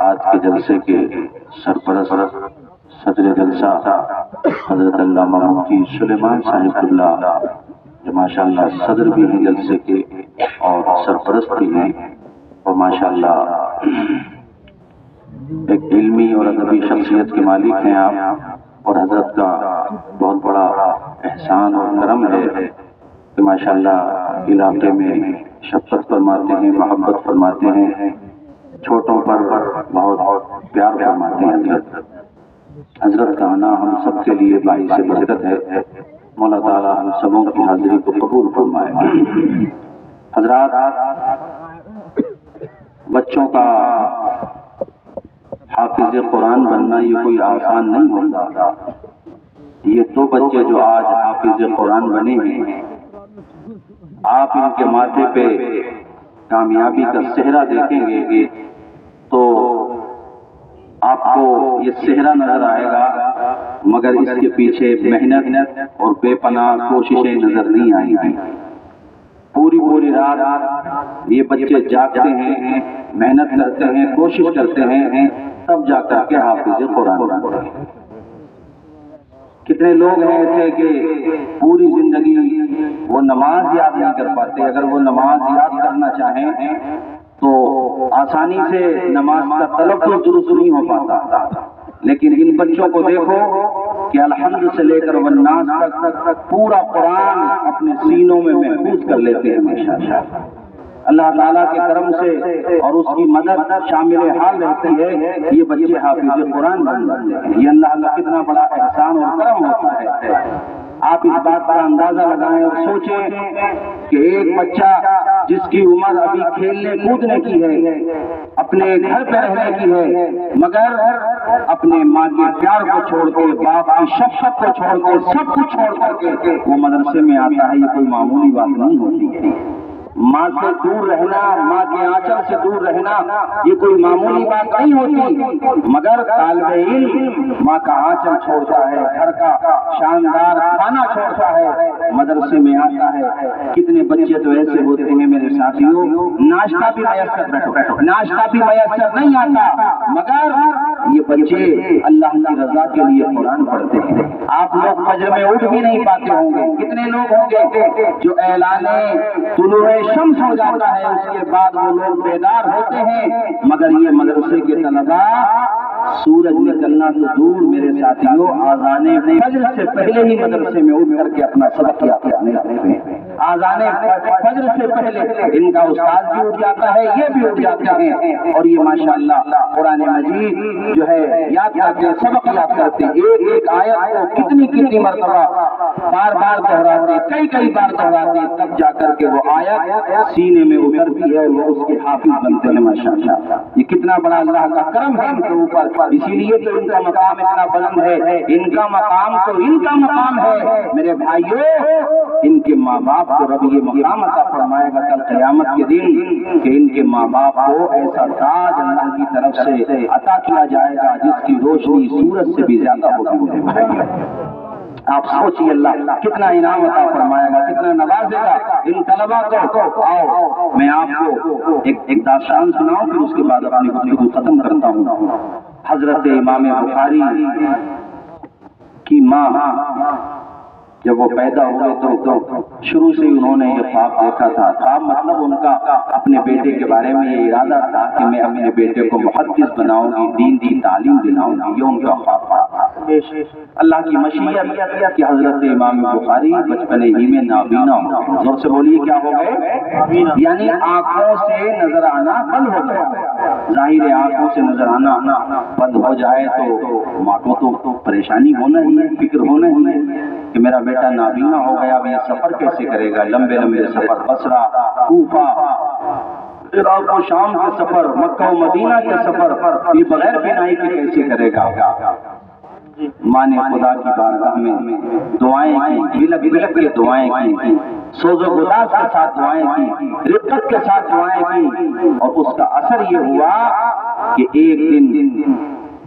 آج کے جلسے کے سرپرست صدر جلسہ حضرت علامہ مفتی سلیمان صاحب اللہ جو ماشاءاللہ صدر بھی ہیں جلسے کے اور سرپرست بھی ہیں، اور ماشاءاللہ ایک علمی اور ادبی شخصیت کے مالک ہیں آپ، اور حضرت کا بہت بڑا احسان اور کرم ہے کہ ماشاءاللہ علاقے میں شفقت فرماتے ہیں، محبت فرماتے ہیں، چھوٹوں پر بہت پیار فرماتے ہیں۔ حضرت کا آنا ہم سب کے لیے باعث برکت ہے۔ مولا تعالیٰ ہم سبوں کی حاضری کو قبول فرمائے۔ حضرات، بچوں کا حافظ قرآن بننا یہ کوئی آسان نہیں ہوتا۔ یہ دو بچے جو آج حافظ قرآن بنے ہیں، آپ ان کے ماتھے پہ کامیابی کا صحرا دیکھیں گے تو آپ کو یہ صحرا نظر آئے گا، مگر اس کے پیچھے محنت اور بے پناہ کوششیں نظر نہیں آئیں گی۔ پوری رات یہ بچے جاگتے ہیں، محنت کرتے ہیں، کوشش کرتے ہیں، تب جا کر کے حافظ قرآن بنتے ہیں۔ کتنے لوگ ہیں ایسے کہ پوری زندگی وہ نماز یاد نہیں کر پاتے۔ اگر وہ نماز یاد کرنا چاہیں تو آسانی سے نماز کا تلفظ درست نہیں ہو پاتا، لیکن ان بچوں کو دیکھو کہ الحمد سے لے کر والناس تک پورا قرآن اپنے سینوں میں محفوظ کر لیتے ہیں ماشاءاللہ۔ اللہ تعالیٰ کے کرم سے اور اس کی مدد شامل حال رہتی ہے، یہ بچے حافظ قرآن بن جاتے ہیں۔ یہ اللہ کا کتنا بڑا احسان اور کرم ہوتا ہے۔ آپ اس بات کا اندازہ لگائیں اور سوچیں کہ ایک بچہ جس کی عمر ابھی کھیلنے کودنے کی ہے، اپنے گھر پہ رہنے کی ہے، مگر اپنے ماں کے پیار کو چھوڑ کے، باپ کی شفقت کو چھوڑ کے، سب کچھ چھوڑ کر کے وہ مدرسے میں آتا ہے، یہ کوئی معمولی بات نہیں ہوتی ہے۔ ماں سے دور رہنا، ماں کے آنچل سے دور رہنا، یہ کوئی معمولی بات نہیں ہوتی، مگر طالب علم ماں کا آنچل چھوڑتا ہے، گھر کا شاندار کھانا چھوڑتا ہے، مدرسے میں آتا ہے۔ کتنے بچے تو ایسے ہوتے ہیں میرے ساتھیوں، ناشتہ بھی میسر نہیں آتا، مگر یہ بچے اللہ کی رضا کے لیے قرآن پڑھتے ہیں۔ آپ لوگ فجر میں اٹھ بھی نہیں پاتے ہوں گے، کتنے لوگ ہوں گے جو اعلان طلوع شمس ہو جاتا ہے اس کے بعد وہ لوگ بیدار ہوتے ہیں، مگر یہ مدرسے کے طلباء سورج نکلنا تو دور میرے ساتھیوں، آذان فجر سے پہلے ہی مدرسے میں اٹھ کر کے اپنا سبق یاد کرنے لگتے ہیں۔ آذان فجر سے پہلے ان کا استاد بھی اٹھ جاتا ہے، یہ بھی اٹھ جاتے ہیں، اور یہ ماشاءاللہ قرآن مجید جو ہے یاد کرتے ہیں، سبق یاد کرتے ہیں۔ ایک آیت کو کتنی مرتبہ بار دہراتے، کئی بار دہراتے، تب جا کر کے وہ آیت سینے میں اترتی ہے اور وہ اس کے حافظ بنتے ہیں ماشاءاللہ۔ یہ کتنا بڑا اللہ کا کرم ہے ان کے اوپر، اسی لیے تو ان کا مقام اتنا بلند ہے۔ ان کا مقام تو ان کا مقام ہے میرے بھائیوں، ان کے ماں باپ کو رب یہ مقام عطا فرمائے گا کل قیامت کے دن کہ ان کے ماں باپ کو ایسا تاج اللہ کی طرف سے عطا کیا جائے گا جس کی روشنی سورج سے بھی زیادہ ہوگی میرے بھائیوں۔ آپ سوچیے اللہ کتنا انعام عطا فرمائے گا، کتنا نوازے گا ان طلباء کو۔ آؤ میں آپ کو ایک داستان سناؤں، پھر اس کے بعد اپنی گفتگو ختم کرتا ہوں۔ حضرت امام بخاری کی ماں جب وہ پیدا ہوئے تو شروع سے انہوں نے یہ خواب دیکھا تھا۔ خواب مطلب ان کا اپنے بیٹے کے بارے میں یہ ارادہ تھا کہ میں اپنے بیٹے کو محدث بناؤں گی، دین کی تعلیم دلاؤں گی، یہ ان کا خواب تھا۔ اللہ کی مشیت کہ حضرت امام بخاری بچپنے ہی میں نابینا ہو گئے۔ زور سے بولیے کیا ہو گئے؟ یعنی آنکھوں سے نظر آنا بند ہو گیا۔ ظاہر آنکھوں سے نظر آنا بند ہو جائے تو ماں کو تو پریشانی ہونا ہی ہے، فکر ہونا ہی ہے کہ میرا بیٹا نابینا ہو گیا، اب یہ سفر کیسے کرے گا؟ لمبے سفر، بصرہ، کوفہ، عراق و شام کے سفر، مکہ و مدینہ کے سفر، یہ بغیر بینائی کے کیسے کرے گا؟ ماں نے خدا کی بارگاہ میں دعائیں کی، بلک کے دعائیں کی، سوز و گداز کے ساتھ دعائیں کی، رقت کے ساتھ دعائیں کی، اور اس کا اثر یہ ہوا کہ ایک دن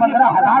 15,000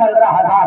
15,000,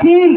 3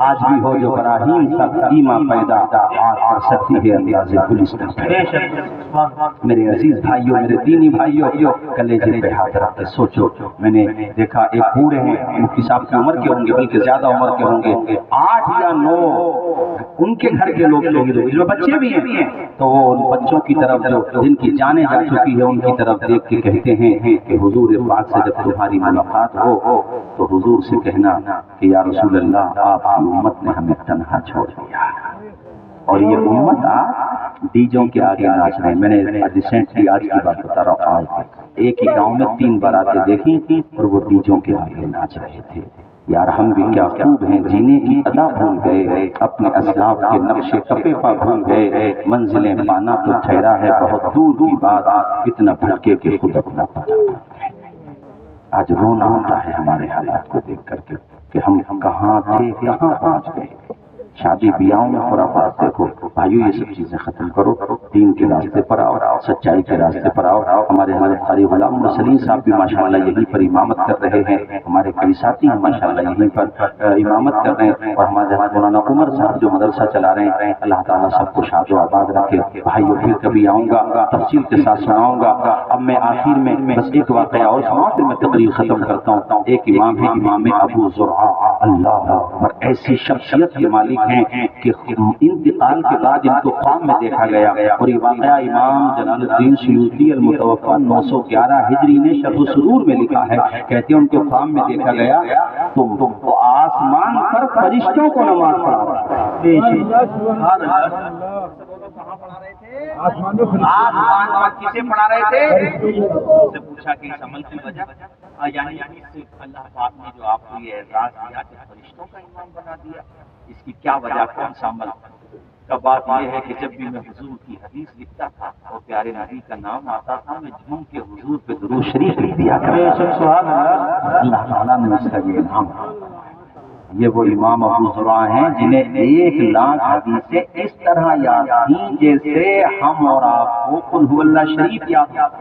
آج بھی ہو جو براہیم سا ایماں پیدا آج کر سکتی ہے انداز گلستان۔ میرے عزیز بھائیوں، میرے دینی بھائیوں، کلیجے پہ ہاتھ رکھ کے سوچو، میں نے دیکھا ایک بوڑھے ہیں، مفتی صاحب کی عمر کے ہوں گے، بلکہ زیادہ عمر کے ہوں گے، 8 یا 9 ان کے گھر کے لوگ شہید ہوئے، جو بچے بھی ہیں، تو وہ ان بچوں کی طرف جو جن کی جانیں جا چکی ہے ان کی طرف دیکھ کے کہتے ہیں کہ حضور پاک سے جب تمہاری ملاقات ہو تو حضور سے کہنا کہ یا رسول اللہ آپ کی امت نے ہمیں تنہا چھوڑ دیا، اور یہ امت آج ڈیجوں کے آگے ناچ رہے ہیں۔ میں نے ریسنٹلی آج کی بات بتا رہا ہوں، ایک ہی گاؤں میں 3 باراتیں دیکھی تھی اور وہ ڈیجوں کے آگے ناچ رہے تھے۔ یار ہم بھی کیا خوب ہیں، جینے کی ادا بھول گئے، اپنے اسلاف کے نقش کپے پا بھول گئے، منزلیں پانا تو ٹھہرا ہے بہت دور کی بات، اتنا بھٹکے کہ خود اپنا پتا۔ آج رونا آتا ہے ہمارے حالات کو دیکھ کر کے کہ ہم کہاں تھے، کہاں پہنچ گئے۔ شادی بیاہوں میں خرافات دیکھو، بھائیو یہ سب چیزیں ختم کرو، دین کے راستے پر آؤ، سچائی کے راستے پر آؤ۔ ہمارے قاری غلام سلیم صاحب بھی ماشاءاللہ یہیں پر امامت کر رہے ہیں، ہمارے کئی ساتھی ہیں ماشاءاللہ یہیں پر امامت کر رہے ہیں، اور ہمارے مولانا عمر صاحب جو مدرسہ چلا رہے ہیں، اللہ تعالیٰ سب کو شاد و آباد رکھے۔ بھائیو پھر کبھی آؤں گا، تفصیل کے ساتھ سناؤں گا۔ اب میں آخر میں بس ایک واقعہ اور سناؤں، پھر میں تقریر ختم کرتا ہوں۔ ایک امام ہے، امام ابو زرعہ، اللہ اکبر، ایسی شخصیت کے مالک ہیں کہ انتقال کے بعد ان کو خواب میں دیکھا گیا، اور یہ واقعہ امام جلال الدین سیوطی المتوفی 911 ہجری نے شرح الصدور میں لکھا ہے۔ کہتے ہیں ان کو خواب میں دیکھا گیا تو آسمان پر فرشتوں کو نماز پڑھا رہا ہے۔ آسمان پر کسے پڑھا رہے تھے؟ اس سے پوچھا کہ اس عمل کی وجہ، یعنی اللہ پاک نے جو آپ کو یہ اعزاز دیا کہ فرشتوں کا امام بنا دیا، اس کی کیا وجہ، کون سا عمل؟ کا بات یہ ہے کہ جب بھی میں حضور کی حدیث لکھتا تھا اور پیارے نبی کا نام آتا تھا، میں جھوم کے حضور پہ درود شریف لکھ دیا کرتا تھا۔ اللہ تعالیٰ نے اس کا یہ انعام دیا۔ یہ وہ امام ابو زرعہ ہیں جنہیں 1 لاکھ حدیثیں اس طرح یاد تھیں جیسے ہم اور آپ کو قل هو اللہ شریف یاد یاد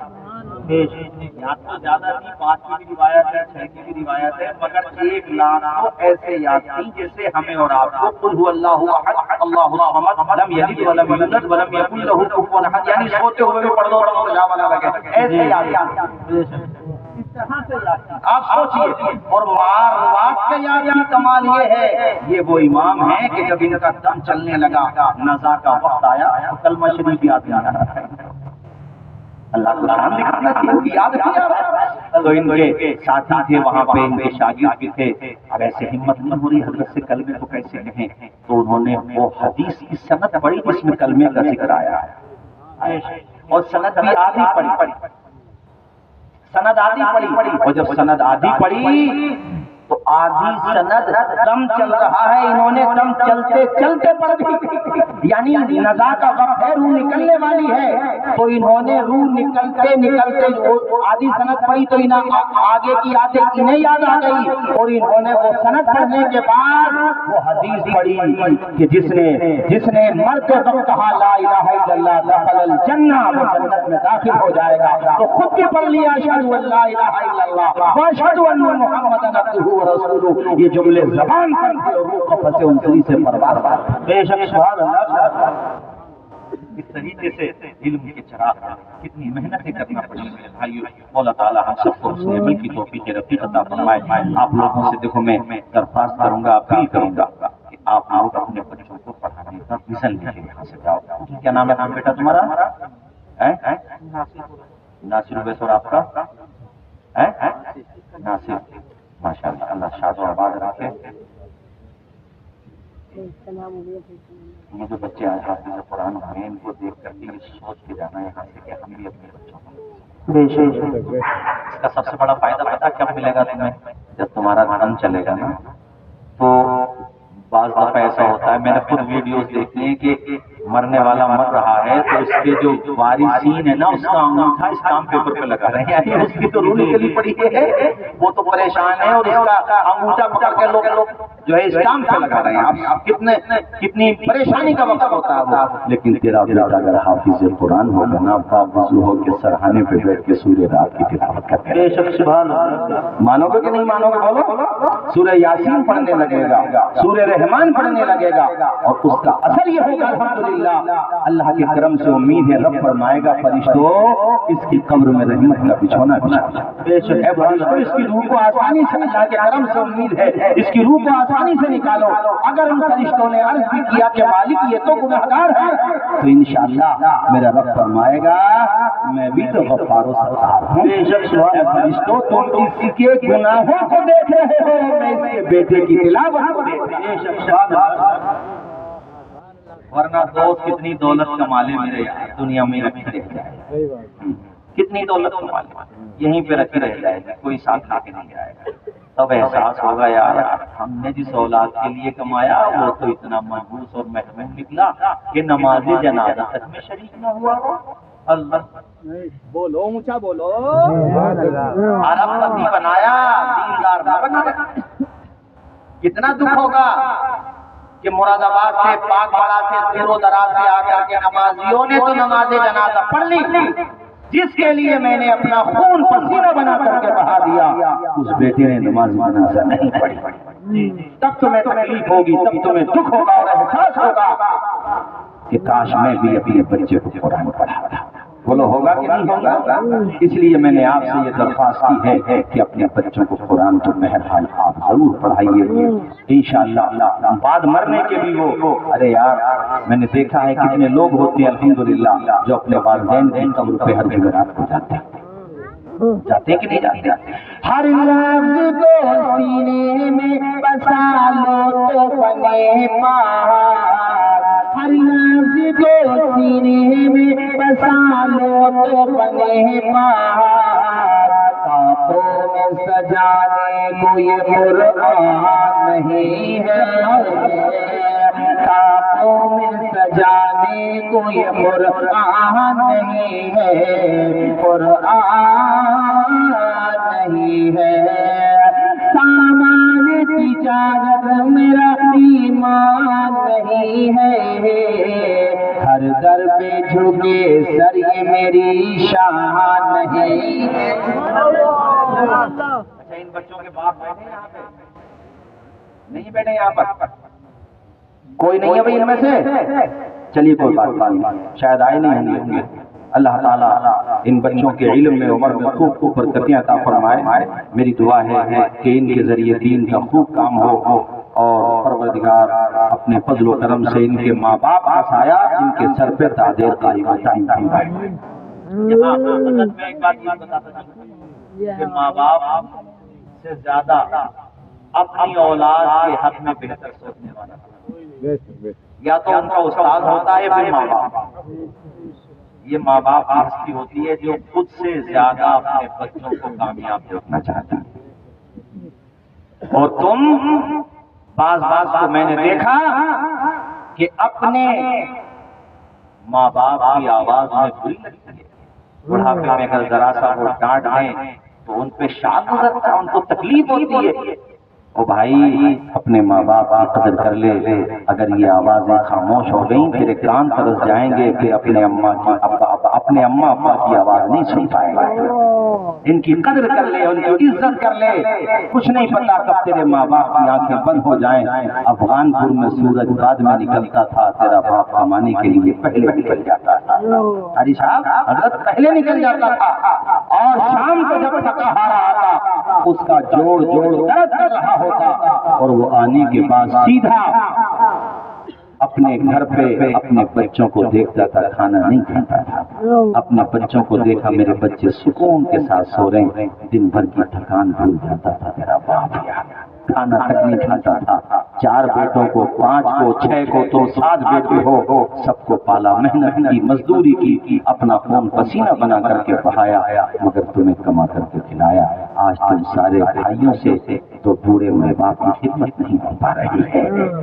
تو زیادہ تھی، 5 کی بھی روایت ہے، 6 کی بھی روایت ہے، مگر 1 لاکھ کو ایسے یاد تھی جیسے ہمیں اور آپ کو قل هو اللہ احد اللہ الصمد لم یلد ولم یولد ولم یکن له کفوا احد، یعنی سوتے ہوئے بھی پڑھ دو تو جواب نہ لگے، ایسے یاد آپ سوچئے۔ اور مروات کے یاد کی کمال یہ ہے، یہ وہ امام ہیں کہ جب ان کا دم چلنے لگا، نزا کا وقت آیا تو کلمہ شریف یاد نہیں آ رہا تھا۔ اللہ کو شان دکھانا چاہیے، ان کی یاد نہیں آ رہا، تو ان کے ساتھی تھے وہاں پہ، ان کے شاگرد بھی تھے، اب ایسے ہمت نہیں ہو رہی حضرت سے کلمے کو کیسے کہیں، تو انہوں نے وہ حدیث کی سند پڑھی جس میں کلمے کا ذکر آیا ہے، اور سند بھی آدھی پڑھی، سند آدھی پڑھی، اور جب سند آدھی پڑھی تو آدھی سند دم چل رہا ہے، انہوں نے دم چلتے چلتے پڑھ دی، یعنی نزا کا وقت ہے، روح نکلنے والی ہے، تو انہوں نے روح نکلتے نکلتے آدھی سند پڑھی تو آگے کی آدھے انہیں یاد آ گئی، اور انہوں نے وہ سند پڑھنے کے بعد وہ حدیث پڑھی کہ جس نے مرتے وقت کہا لا الہ الا اللہ دخل الجنہ، وہ جنت میں داخل ہو جائے گا، تو خود بھی پڑھ لیا اشہد ان لا الہ الا اللہ واشہد ان محمدا عبدہ ورسولہ، یہ جملے زبان پر تھے اور روح قفص انسری سے پرواز تھا۔ بے شک سبحان اللہ، اس طریقے سے علم کے چراغ کتنی محنتیں کرنا پڑی میرے بھائیو۔ مولا تعالیٰ ہم سب کو اس علم کی توفیق رفیق عطا فرمائے۔ آپ لوگوں سے دیکھو میں درخواست کروں گا، اپیل کروں گا کہ آپ لوگ اپنے بچوں کو پڑھانے کا مشن لے کے یہاں سے جاؤ۔ کیا نام ہے بیٹا تمہارا؟ ناصر اویس، اور آپ کا ناصر، ماشاء اللہ، اللہ شاد و آباد رکھے۔ یہ جو بچے آج حافظ قرآن ہوئے، ان کو دیکھ کر کے سوچ کے جانا یہاں سے کہ ہم بھی اپنے بچوں کو، اس کا سب سے بڑا فائدہ پتہ کب ملے گا تمہیں؟ جب تمہارا دم چلے گا نا، تو بعض دفعہ ایسا ہوتا ہے، میں نے خود ویڈیوز دیکھی ہیں کہ مرنے والا مر رہا ہے تو اس کے جو وارثین ہے نا اس کا انگوٹھا اسٹامپ پیپر پہ لگا رہے ہیں، اس کی تو روح نکلی پڑی ہے، وہ تو پریشان ہے اور اس کا انگوٹھا پکڑ کے لوگ جو ہے اسٹامپ پہ لگا رہے ہیں۔ اب کتنی پریشانی کا وقت ہوتا ہے وہ، لیکن تیرا بیٹا اگر حافظ قرآن ہوگا نا، باوضو ہو کے سرحانے پہ بیٹھ کے سورہ رات کی تلاوت کرتے ہیں، سبحان اللہ، مانو گے کہ نہیں مانو گے؟ بولو، سورہ یاسین پڑھنے لگے گا، سورہ رحمان پڑھنے لگے گا، اور اس کا اثر یہ ہوگا الحمدللہ اللہ کے کرم سے امید ہے رب فرمائے گا فرشتوں اس کی قبر میں رحمت کا بچھونا بچھا بے شک ہے فرشتوں اس کی روح کو آسانی سے اللہ کے کرم سے امید ہے اس کی روح کو آسانی سے نکالو۔ اگر ان فرشتوں نے عرض بھی کیا کہ مالک یہ تو گنہگار ہے تو انشاءاللہ میرا رب فرمائے گا میں بھی تو غفار و ستار ہوں۔ بے شک ہے فرشتوں تم کسی کے گناہوں کو دیکھ رہے ہو، میں اس کے بیٹے کی تلاوت کو دیکھ رہا ہوں۔ بے شک ورنہ دوست کتنی دولت کما لے میرے یار دنیا میں رکھی رہ جائے، کتنی دولت کما لے یہیں پہ رکھی رہ جائے گی، کوئی ساتھ لا کے نہیں جائے گا، تب احساس ہوگا یار ہم نے جس اولاد کے لیے کمایا وہ تو اتنا محبوس اور محروم نکلا کہ نماز جنازہ تک میں شریک نہ ہوا ہو۔ اللہ بولو اونچا بولو، عرب پتی بنایا دیندار نہ بنایا، کتنا دکھ ہوگا کہ مراد آباد سے پاک بڑا سے دور و دراز سے آ کر کے نمازیوں نے تو نماز جنازہ پڑھ لی، جس کے لیے میں نے اپنا خون پسینہ بنا کر کے بہا دیا اس بیٹے نے نماز جنازہ نہیں پڑھی، تب تمہیں تکلیف ہوگی، تب تمہیں دکھ ہوگا اور احساس ہوگا کہ کاش میں بھی اپنے بچے کو قرآن پڑھاتا۔ بولو ہوگا کہ نہیں ہوگا؟ اس لیے میں نے آپ سے یہ درخواست کی ہے کہ اپنے بچوں کو قرآن تو بہرحال آپ ضرور پڑھائیے، انشاءاللہ بعد مرنے کے بھی وہ ارے یار میں نے دیکھا ہے کتنے لوگ ہوتے ہیں الحمدللہ جو اپنے والدین کی قبر پہ ہر جمعرات کو جاتے ہیں، جاتے کہ نہیں جاتے؟ ہر لفظ کو سینے میں بسا لو تو بنے پہاڑ، ہر لفظ کو سینے میں بسا لو تو بنے پہاڑ، کعبوں میں سجانے کو یہ قرآن نہیں ہے، کعبوں میں سجانے کو یہ قرآن نہیں ہے، قرآن نہیں ہے، سامان تجارت میرا ایمان نہیں ہے، ہر در پہ جھکے سر یہ میری شان نہیں ہے۔ اچھا ان بچوں کے باپ بیٹھے یہاں پہ نہیں بیٹھے یہاں پر کوئی نہیں ہے بھائی ان میں سے؟ چلیے کوئی بات نہیں، شاید آئے نہیں ہوں گے۔ اللہ تعالیٰ ان بچوں کے علم میں عمر میں خوب خوب برکتیں عطا فرمائے۔ میری دعا ہے کہ ان کے ذریعے دین کا خوب کام ہو اور پروردگار اپنے فضل و کرم سے ان کے ماں باپ کا سایہ ان کے سر پہ دادیر قائم فرمائے۔ یہاں حضرت میں ایک بات یہ بتاتا ہوں کہ ماں باپ سے زیادہ اپنی اولاد کے حق میں بہتر سوچنے والا یا تو ان کا استاد ہوتا ہے پھر ماں باپ، یہ ماں باپ کی ہستی ہوتی ہے جو خود سے زیادہ اپنے بچوں کو کامیاب دیکھنا چاہتا ہے۔ اور تم بعض کو میں نے دیکھا کہ اپنے ماں باپ کی آواز میں بری لگتی ہے، بڑھاپے میں اگر ذرا سا وہ ڈانٹ دیں تو ان پہ شاق گزرتا ہے، ان کو تکلیف ہوتی ہے۔ او بھائی اپنے ماں باپ کی قدر کر لے، اگر یہ آوازیں خاموش ہو گئیں تیرے کان ترس جائیں گے، پھر اپنے اماں ابا کی آواز نہیں سن پائے گا۔ ان کی قدر کر لے، ان کی عزت کر لے، کچھ نہیں پتا کب تیرے ماں باپ کی آنکھیں بند ہو جائیں۔ افغان پور میں سورج بعد میں نکلتا تھا، تیرا باپ کمانے کے لیے پہلے نکل جاتا تھا۔ حاجی صاحب حضرت پہلے نکل جاتا تھا اور شام کو جب تھکا ہارا آتا اس کا جوڑ درد کر رہا ہوتا اور وہ آنے کے بعد سیدھا اپنے گھر پہ اپنے بچوں کو دیکھتا تھا، کھانا نہیں کھاتا تھا۔ اپنے بچوں کو دیکھا میرے بچے سکون کے ساتھ سو رہے ہیں، دن بھر کی تھکان بھول جاتا تھا، میرا باپ کھانا تک نہیں کھاتا تھا، 4 بیٹوں کو، 5 کو، 6 کو، تو 7 بیٹے ہو، سب کو پالا، محنت کی، مزدوری کی، اپنا خون پسینہ بنا کر کے بہایا، مگر تمہیں کما کر کے کھلایا۔ آج تم سارے بھائیوں سے تو بوڑھے ماں باپ کی خدمت نہیں ہو پا رہی ہے،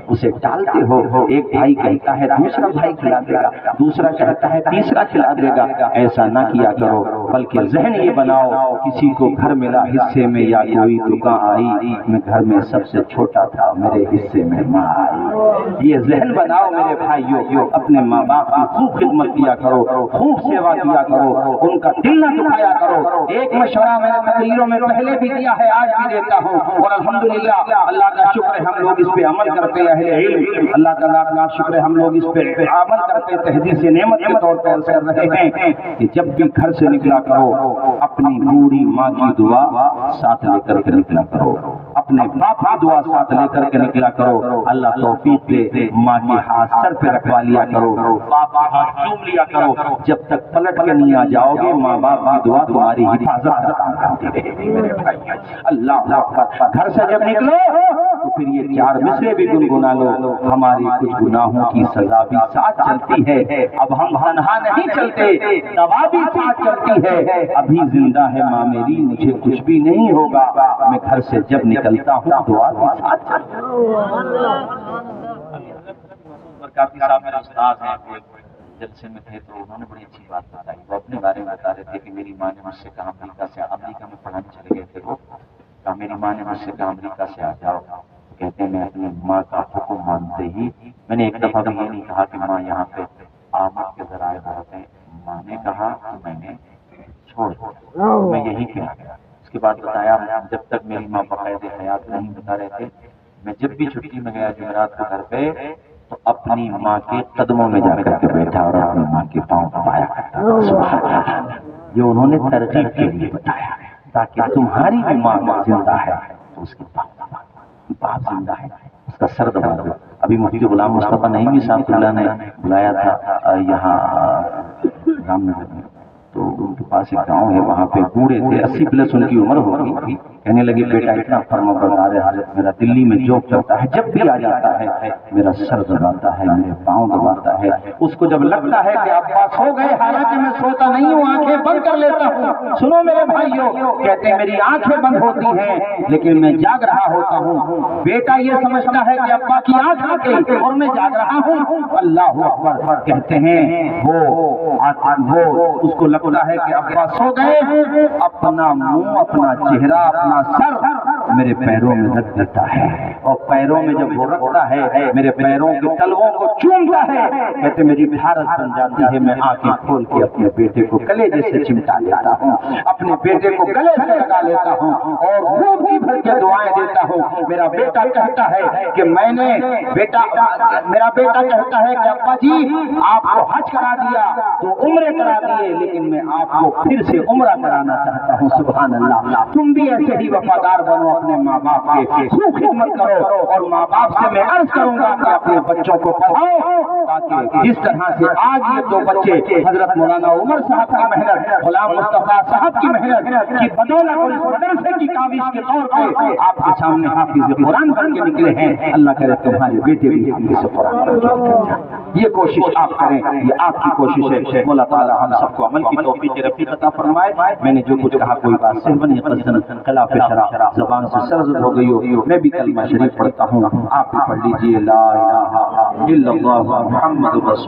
اسے ٹالتے ہو، ایک بھائی کہتا ہے دوسرا بھائی کھلا دے گا، دوسرا کہتا ہے تیسرا کھلا دے گا۔ ایسا نہ کیا کرو، بلکہ ذہن یہ بناؤ، کسی کو گھر ملا حصے میں یا کوئی دکان آئی، میں گھر میں سب سے چھوٹا تھا، میرے حصے میں ماں آئی۔ یہ ذہن بناؤ میرے بھائیوں، اپنے ماں باپ کی خوب خدمت کیا کرو، خوب سیوا کیا کرو، ان کا دل نہ دکھایا کرو۔ ایک مشورہ میں نے تقریروں میں پہلے بھی دیا ہے، آج بھی دیتا ہوں، اور الحمدللہ اللہ کا شکر ہے ہم لوگ اس پہ عمل کرتے، اہل علم اللہ کا لاکھ لاکھ شکر ہے ہم لوگ اس پہ عمل کرتے، تحدیث نعمت کے طور پر کر رہے ہیں کہ جب بھی گھر سے نکلا کرو، اپنی بوڑھی ماں کی دعا ساتھ لے کر کے نکلا کرو، اپنے باپ کی دعا ساتھ لے کر کے نکلا کرو۔ اللہ توفیق دے، ماں کے ہاتھ سر پہ رکھوا لیا کرو، باپ کا ہاتھ چوم لیا کرو، جب تک پلٹ کے نہیں آ جاؤ گے ماں باپ کی دعا تمہاری حفاظت کا کام کرتی رہے گی میرے بھائی۔ اللہ اکبر، گھر سے جب نکلو تو پھر یہ 4 مصرے بھی گنگنا لو، ہماری کچھ گناہوں کی سزا بھی ساتھ چلتی ہے، اب ہم تنہا نہیں چلتے، دوا بھی ساتھ چلتی ہے، ابھی زندہ ہے ماں میری، مجھے کچھ بھی نہیں ہوگا، میں گھر سے جب نکلتا ہوں دعا بھی ساتھ چلتی ہے۔ کافی صاحب میرے استاد ہیں، وہ جلسے میں تھے تو انہوں نے بڑی اچھی بات بتائی، وہ اپنے بارے میں بتا رہے تھے کہ میری ماں نے مجھ سے کہا، امریکہ میں پڑھانے چلے گئے تھے وہ، کہا میری ماں نے مجھ سے کہا امریکہ سے آ جاؤ، کہتے ہیں میں اپنی ماں کا حکم مانتے ہی، میں نے ایک دفعہ بھی یہ نہیں کہا کہ ماں یہاں پہ آمد کے ذرائع بہت ہیں، ماں نے کہا تو میں نے چھوڑ دیا، میں یہیں پہ آ گیا۔ اس کے بعد بتایا جب تک میری ماں بقید حیات نہیں، بتا رہے تھے میں جب بھی چھٹی میں گیا جمعرات کو گھر پہ تو اپنی ماں کے قدموں میں جا کر کے بیٹھا اور اپنی ماں کے پاؤں دبایا کرتا تھا۔ سبحان اللہ، یہ انہوں نے ترغیب کے لیے بتایا تاکہ تمہاری بھی ماں زندہ ہے تو اس کے پاؤں دبا، باپ زندہ ہے اس کا سر دبا دو۔ ابھی مفتی غلام مصطفیٰ نعیمی صاحب اللہ نے بلایا تھا یہاں رام نگر میں، تو ان کے پاس ایک گاؤں ہے، وہاں پہ بوڑھے تھے، 80 پلس ان کی عمر ہوگی، کہنے لگے بیٹا اتنا فرما بردار ہے حضرت، میرا دلی میں جوک چلتا ہے، جب بھی آ جاتا ہے میرا سر دباتا ہے، میرے پاؤں دباتا ہے، اس کو جب لگتا ہے کہ ابا سو گئے، حالانکہ میں سوتا نہیں ہوں، آنکھیں بند کر لیتا ہوں، سنو میرے بھائیوں، کہتے ہیں میری آنکھیں بند ہوتی ہیں لیکن میں جاگ رہا ہوتا ہوں، بیٹا یہ سمجھتا ہے کہ ابا کی آنکھ لگ گئی اور میں جاگ رہا ہوں، اللہ اکبر، کہتے ہیں وہ اس کو لگتا ہے کہ ابا سو گئے، اپنا منہ، اپنا چہرہ، اپنا سر میرے پیروں میں رکھ دیتا ہے، اور پیروں میں جب وہ رکھتا ہے میرے پیروں کے تلووں کو چومتا ہے، کہتے میری بھارت بن جاتی ہے، میں آنکھیں کھول کے اپنے بیٹے کو کلیجے سے چمٹا لیتا ہوں، اپنے بیٹے کو گلے سے لگا لیتا ہوں اور خوب جی بھر کے دعائیں دیتا ہوں۔ میرا بیٹا کہتا ہے کہ میرا بیٹا کہتا ہے کہ ابا جی آپ کو حج کرا دیا تو عمرے کرا دیے، لیکن میں آپ کو پھر سے عمرہ کرانا چاہتا ہوں۔ سبحان اللہ، تم بھی ایسے ہی وفادار بنو، اپنے ماں باپ کے خوب خدمت کرو، اور ماں باپ سے میں عرض کروں گا کہ اپنے بچوں کو پڑھاؤ، تاکہ جس طرح سے آج یہ 2 بچے حضرت مولانا عمر صاحب کی محنت، غلام مصطفیٰ صاحب کی محنت کی بدولت اور اس مدرسے کی کاوش کے طور پہ آپ کے سامنے حافظ قرآن بن کے نکلے ہیں، اللہ کرے تمہارے بیٹے بھی حافظ قرآن بن کے نکلیں۔ یہ کوشش آپ کریں، یہ آپ کی کوشش ہے، مولا تعالی ہم سب کو عمل کی توفیق رفیق عطا فرمائے۔ میں نے جو کچھ کہا کوئی بات سہون یا قصدن خلاف شرع زبان سے سرزد ہو گئی ہو، میں بھی کلمہ شریف پڑھتا ہوں، آپ بھی پڑھ لیجئے، لا الہ الا اللہ محمد رسول